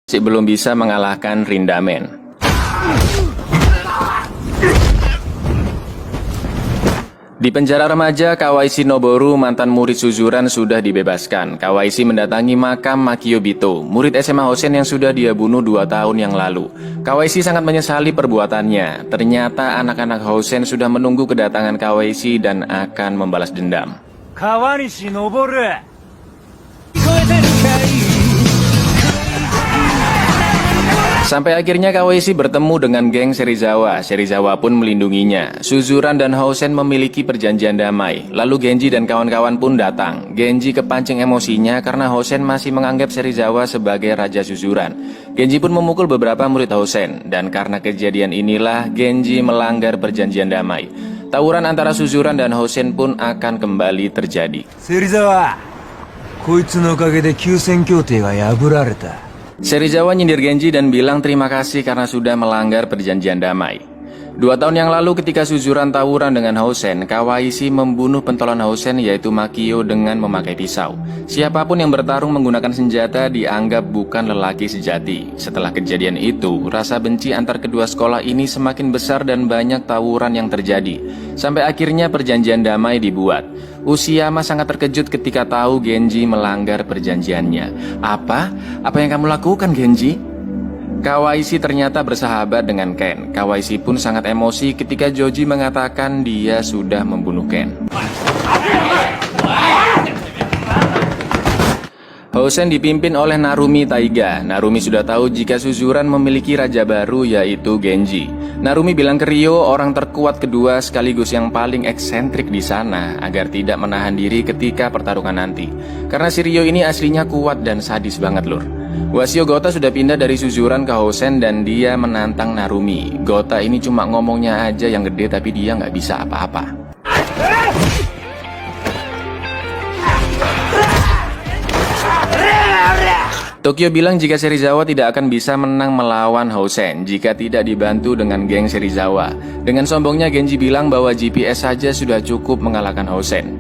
masih belum bisa mengalahkan Rindamen. Di penjara remaja, Kawaishi Noboru, mantan murid Suzuran, sudah dibebaskan. Kawaishi mendatangi makam Makio Bito, murid SMA Hosen yang sudah dia bunuh 2 tahun yang lalu. Kawaishi sangat menyesali perbuatannya. Ternyata anak-anak Hosen sudah menunggu kedatangan Kawaishi dan akan membalas dendam. Kawaishi Noboru. Sampai akhirnya Kawaishi bertemu dengan geng Serizawa. Serizawa pun melindunginya. Suzuran dan Hosen memiliki perjanjian damai. Lalu Genji dan kawan-kawan pun datang. Genji kepancing emosinya karena Hosen masih menganggap Serizawa sebagai raja Suzuran. Genji pun memukul beberapa murid Hosen. Dan karena kejadian inilah Genji melanggar perjanjian damai. Tawuran antara Suzuran dan Hosen pun akan kembali terjadi. Serizawa, koitsu no okage de kyusen kyote ga yaburareta. Serizawa nyindir Genji dan bilang terima kasih karena sudah melanggar perjanjian damai. 2 tahun yang lalu ketika Suzuran tawuran dengan Hosen, Kawaishi membunuh pentolan Hosen yaitu Makio dengan memakai pisau. Siapapun yang bertarung menggunakan senjata dianggap bukan lelaki sejati. Setelah kejadian itu, rasa benci antar kedua sekolah ini semakin besar dan banyak tawuran yang terjadi. Sampai akhirnya perjanjian damai dibuat. Ushiyama sangat terkejut ketika tahu Genji melanggar perjanjiannya. Apa yang kamu lakukan, Genji? Kawaishi ternyata bersahabat dengan Ken. Kawaishi pun sangat emosi ketika Joji mengatakan dia sudah membunuh Ken. Hosen dipimpin oleh Narumi Taiga. Narumi sudah tahu jika Suzuran memiliki raja baru yaitu Genji. Narumi bilang ke Ryo, orang terkuat kedua sekaligus yang paling eksentrik di sana, agar tidak menahan diri ketika pertarungan nanti. Karena si Ryo ini aslinya kuat dan sadis banget lur. Wasio Gota sudah pindah dari Suzuran ke Hosen dan dia menantang Narumi. Gota ini cuma ngomongnya aja yang gede tapi dia nggak bisa apa-apa. Tokyo bilang jika Serizawa tidak akan bisa menang melawan Hosen jika tidak dibantu dengan geng Serizawa. Dengan sombongnya Genji bilang bahwa GPS saja sudah cukup mengalahkan Hosen.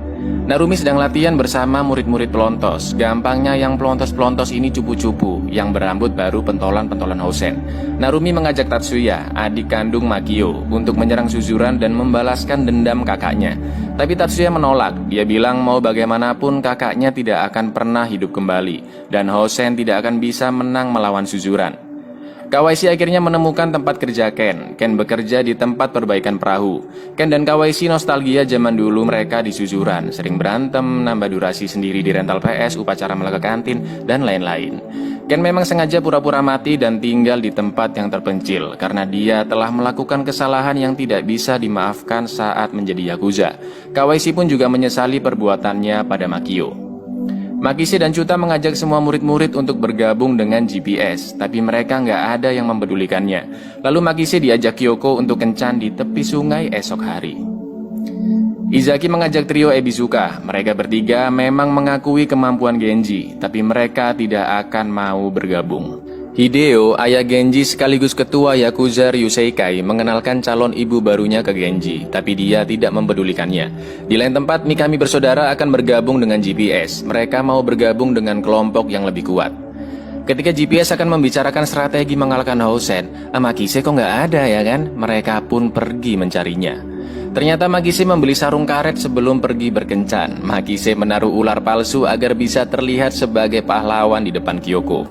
Narumi sedang latihan bersama murid-murid pelontos. Gampangnya yang pelontos-pelontos ini cupu-cupu, yang berambut baru pentolan-pentolan Hosen. Narumi mengajak Tatsuya, adik kandung Makio, untuk menyerang Suzuran dan membalaskan dendam kakaknya. Tapi Tatsuya menolak. Dia bilang mau bagaimanapun kakaknya tidak akan pernah hidup kembali, dan Hosen tidak akan bisa menang melawan Suzuran. Kawaishi akhirnya menemukan tempat kerja Ken. Ken bekerja di tempat perbaikan perahu. Ken dan Kawaishi nostalgia zaman dulu mereka di Suzuran. Sering berantem, nambah durasi sendiri di rental PS, upacara melaga kantin, dan lain-lain. Ken memang sengaja pura-pura mati dan tinggal di tempat yang terpencil karena dia telah melakukan kesalahan yang tidak bisa dimaafkan saat menjadi Yakuza. Kawaishi pun juga menyesali perbuatannya pada Makio. Makise dan Chuta mengajak semua murid-murid untuk bergabung dengan GPS, tapi mereka nggak ada yang mempedulikannya. Lalu Makise diajak Kyoko untuk kencan di tepi sungai esok hari. Izaki mengajak trio Ebizuka. Mereka bertiga memang mengakui kemampuan Genji, tapi mereka tidak akan mau bergabung. Hideo, ayah Genji sekaligus ketua Yakuza Ryuseikai, mengenalkan calon ibu barunya ke Genji, tapi dia tidak mempedulikannya. Di lain tempat, Mikami bersaudara akan bergabung dengan GPS. Mereka mau bergabung dengan kelompok yang lebih kuat. Ketika GPS akan membicarakan strategi mengalahkan Hosen, Makise kok nggak ada ya kan? Mereka pun pergi mencarinya. Ternyata Makise membeli sarung karet sebelum pergi berkencan. Makise menaruh ular palsu agar bisa terlihat sebagai pahlawan di depan Kyoko.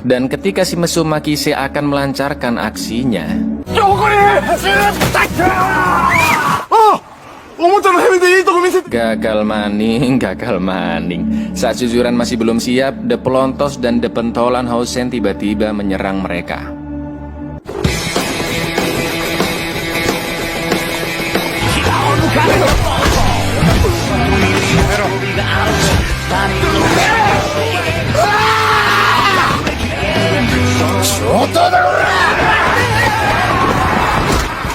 Dan ketika si mesum Makise akan melancarkan aksinya, gagal maning. Saat Suzuran masih belum siap, The Pelontos dan The Pentolan Hosen tiba-tiba menyerang mereka.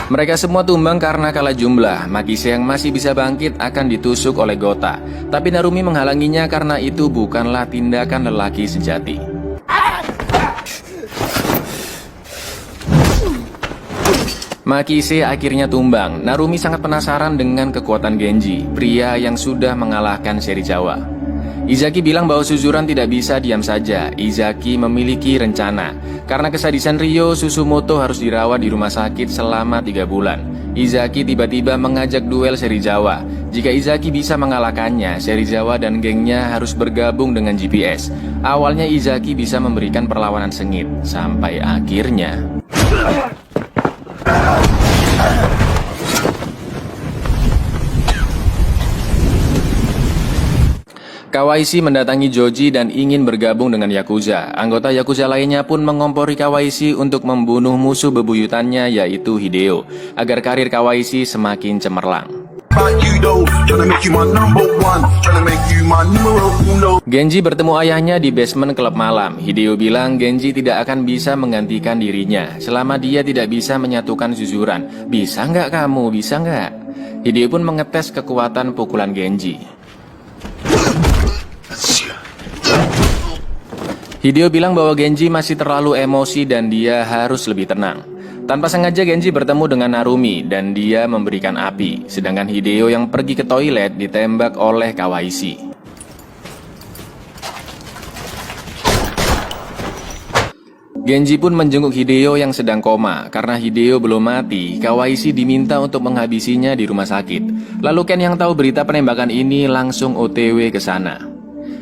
Mereka semua tumbang karena kalah jumlah. Makise yang masih bisa bangkit akan ditusuk oleh Gota. Tapi Narumi menghalanginya karena itu bukanlah tindakan lelaki sejati. Makise akhirnya tumbang. Narumi sangat penasaran dengan kekuatan Genji, pria yang sudah mengalahkan Serizawa. Izaki bilang bahwa Suzuran tidak bisa diam saja. Izaki memiliki rencana. Karena kesadisan Ryo, Susumoto harus dirawat di rumah sakit selama 3 bulan. Izaki tiba-tiba mengajak duel Serizawa. Jika Izaki bisa mengalahkannya, Serizawa dan gengnya harus bergabung dengan GPS. Awalnya Izaki bisa memberikan perlawanan sengit, sampai akhirnya Kawaishi mendatangi Joji dan ingin bergabung dengan Yakuza. Anggota Yakuza lainnya pun mengompori Kawaishi untuk membunuh musuh bebuyutannya, yaitu Hideo, agar karir Kawaishi semakin cemerlang. Genji bertemu ayahnya di basement klub malam. Hideo bilang Genji tidak akan bisa menggantikan dirinya selama dia tidak bisa menyatukan Suzuran. Bisa nggak kamu? Bisa nggak? Hideo pun mengetes kekuatan pukulan Genji. Hideo bilang bahwa Genji masih terlalu emosi dan dia harus lebih tenang. Tanpa sengaja Genji bertemu dengan Narumi dan dia memberikan api, sedangkan Hideo yang pergi ke toilet ditembak oleh Kawaishi. Genji pun menjenguk Hideo yang sedang koma. Karena Hideo belum mati, Kawaishi diminta untuk menghabisinya di rumah sakit. Lalu Ken yang tahu berita penembakan ini langsung OTW ke sana.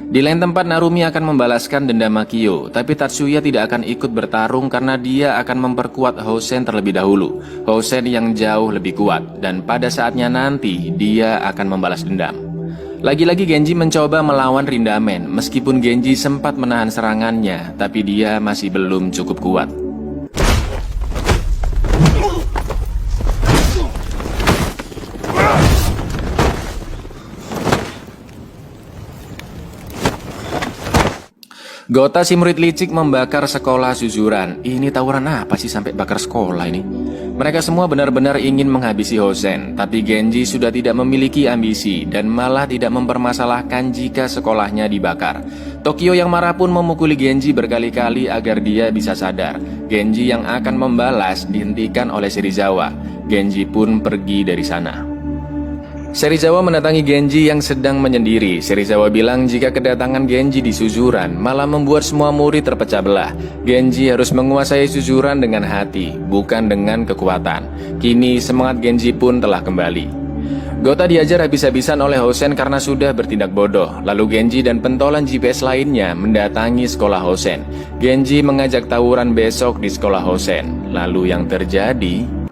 Di lain tempat Narumi akan membalaskan dendam Makio, tapi Tatsuya tidak akan ikut bertarung karena dia akan memperkuat Hosen terlebih dahulu. Hosen yang jauh lebih kuat, dan pada saatnya nanti dia akan membalas dendam. Lagi-lagi Genji mencoba melawan Rindamen, meskipun Genji sempat menahan serangannya, tapi dia masih belum cukup kuat. Gota si murid licik membakar sekolah Suzuran. Ini tawuran apa sih sampai bakar sekolah ini? Mereka semua benar-benar ingin menghabisi Hosen, tapi Genji sudah tidak memiliki ambisi dan malah tidak mempermasalahkan jika sekolahnya dibakar. Tokyo yang marah pun memukuli Genji berkali-kali agar dia bisa sadar. Genji yang akan membalas dihentikan oleh Serizawa. Genji pun pergi dari sana. Serizawa mendatangi Genji yang sedang menyendiri. Serizawa bilang jika kedatangan Genji di Suzuran malah membuat semua murid terpecah belah. Genji harus menguasai Suzuran dengan hati, bukan dengan kekuatan. Kini semangat Genji pun telah kembali. Gota diajar habis-habisan oleh Hosen karena sudah bertindak bodoh. Lalu Genji dan pentolan GPS lainnya mendatangi sekolah Hosen. Genji mengajak tawuran besok di sekolah Hosen. Lalu yang terjadi...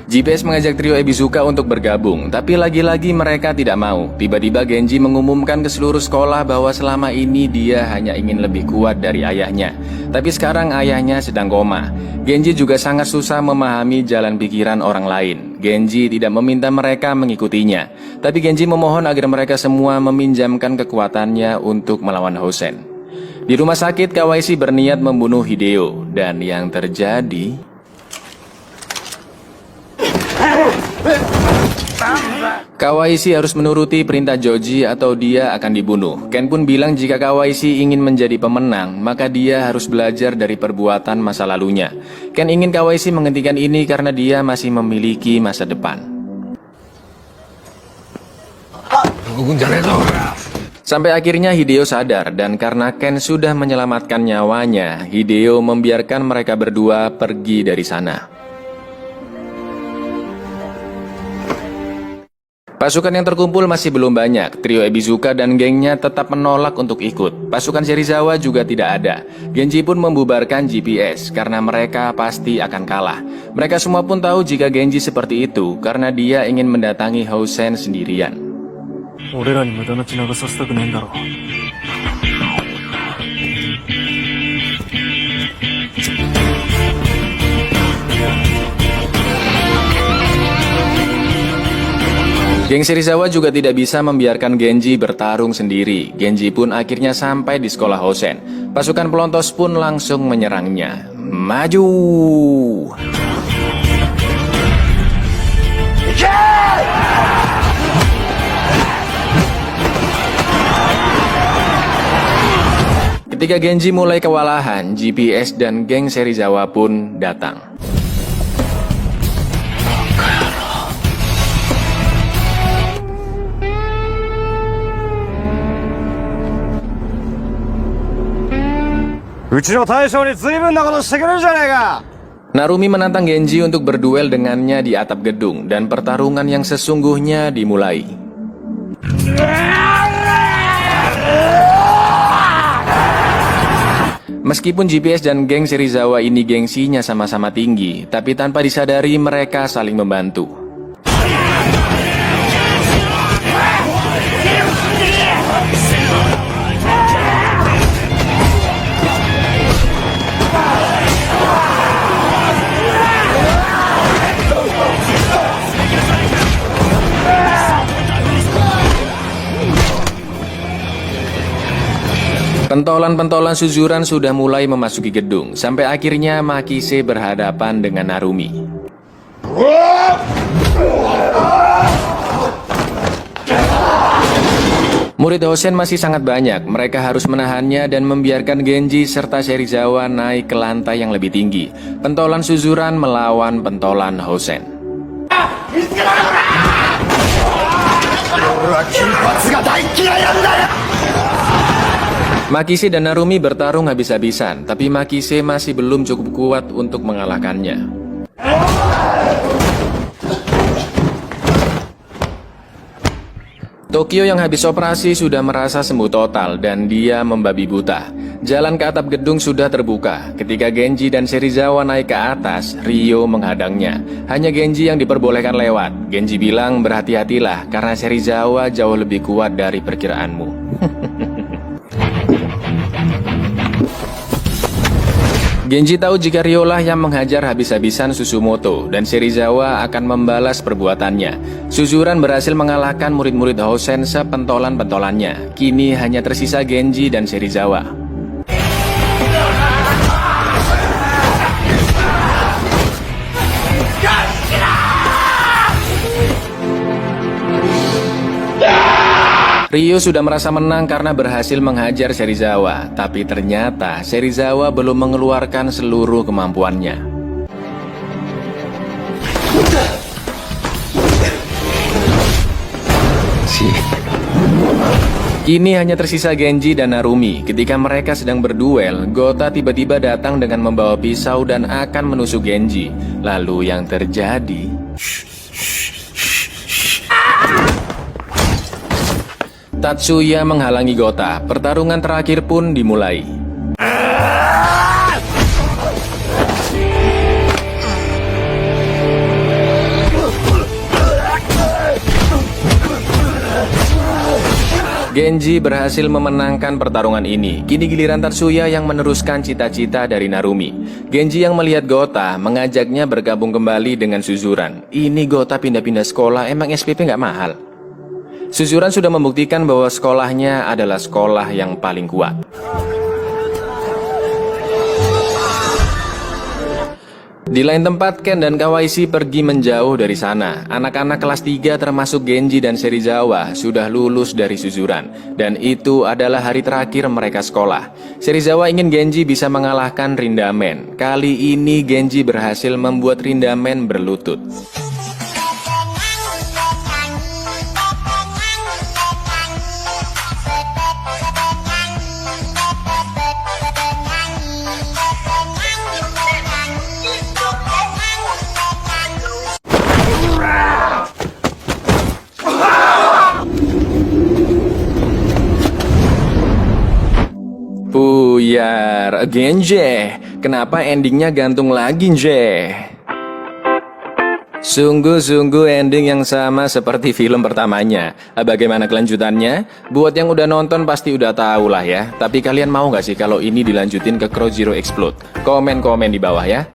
GPS mengajak trio Ebizuka untuk bergabung, tapi lagi-lagi mereka tidak mau. Tiba-tiba Genji mengumumkan ke seluruh sekolah bahwa selama ini dia hanya ingin lebih kuat dari ayahnya. Tapi sekarang ayahnya sedang koma. Genji juga sangat susah memahami jalan pikiran orang lain. Genji tidak meminta mereka mengikutinya, tapi Genji memohon agar mereka semua meminjamkan kekuatannya untuk melawan Hosen. Di rumah sakit, Kawaishi berniat membunuh Hideo, dan yang terjadi... Kawaishi harus menuruti perintah Joji atau dia akan dibunuh. Ken pun bilang jika Kawaishi ingin menjadi pemenang, maka dia harus belajar dari perbuatan masa lalunya. Ken ingin Kawaishi menghentikan ini karena dia masih memiliki masa depan. Sampai akhirnya Hideo sadar, dan karena Ken sudah menyelamatkan nyawanya, Hideo membiarkan mereka berdua pergi dari sana. Pasukan yang terkumpul masih belum banyak. Trio Ebizuka dan gengnya tetap menolak untuk ikut. Pasukan Serizawa juga tidak ada. Genji pun membubarkan GPS karena mereka pasti akan kalah. Mereka semua pun tahu jika Genji seperti itu karena dia ingin mendatangi Hosen sendirian. Geng Serizawa juga tidak bisa membiarkan Genji bertarung sendiri. Genji pun akhirnya sampai di sekolah Hosen. Pasukan pelontos pun langsung menyerangnya. Maju! Ketika Genji mulai kewalahan, GPS dan geng Serizawa pun datang. うちの大将に随分なことしてくれるじゃねえか。 Narumi menantang Genji untuk berduel dengannya di atap gedung dan pertarungan yang sesungguhnya dimulai. Meskipun GPS dan geng Serizawa ini gengsinya sama-sama tinggi, tapi tanpa disadari mereka saling membantu. Pentolan-pentolan Suzuran sudah mulai memasuki gedung, sampai akhirnya Makise berhadapan dengan Narumi. Murid Hosen masih sangat banyak, mereka harus menahannya dan membiarkan Genji serta Serizawa naik ke lantai yang lebih tinggi. Pentolan Suzuran melawan pentolan Hosen. Makise dan Narumi bertarung habis-habisan, tapi Makise masih belum cukup kuat untuk mengalahkannya. Tokyo yang habis operasi sudah merasa sembuh total dan dia membabi buta. Jalan ke atap gedung sudah terbuka. Ketika Genji dan Serizawa naik ke atas, Ryo menghadangnya. Hanya Genji yang diperbolehkan lewat. Genji bilang berhati-hatilah karena Serizawa jauh lebih kuat dari perkiraanmu. Genji tahu jika Ryolah yang menghajar habis-habisan Susumoto dan Serizawa akan membalas perbuatannya. Suzuran berhasil mengalahkan murid-murid Hosen sepentolan-pentolannya. Kini hanya tersisa Genji dan Serizawa. Ryo sudah merasa menang karena berhasil menghajar Serizawa, tapi ternyata Serizawa belum mengeluarkan seluruh kemampuannya. Kini hanya tersisa Genji dan Narumi. Ketika mereka sedang berduel, Gota tiba-tiba datang dengan membawa pisau dan akan menusuk Genji. Lalu yang terjadi... Tatsuya menghalangi Gota. Pertarungan terakhir pun dimulai. Genji berhasil memenangkan pertarungan ini. Kini giliran Tatsuya yang meneruskan cita-cita dari Narumi. Genji yang melihat Gota mengajaknya bergabung kembali dengan Suzuran. Ini Gota pindah-pindah sekolah, emang SPP nggak mahal? Suzuran sudah membuktikan bahwa sekolahnya adalah sekolah yang paling kuat. Di lain tempat, Ken dan Kawaisi pergi menjauh dari sana. Anak-anak kelas 3 termasuk Genji dan Serizawa sudah lulus dari Suzuran. Dan itu adalah hari terakhir mereka sekolah. Serizawa ingin Genji bisa mengalahkan Rindamen. Kali ini Genji berhasil membuat Rindamen berlutut. Buyar, Genji, kenapa endingnya gantung lagi, Nje? Sungguh-sungguh ending yang sama seperti film pertamanya. Bagaimana kelanjutannya? Buat yang udah nonton pasti udah tahu lah ya. Tapi kalian mau nggak sih kalau ini dilanjutin ke Crow Zero Explode? Komen-komen di bawah ya.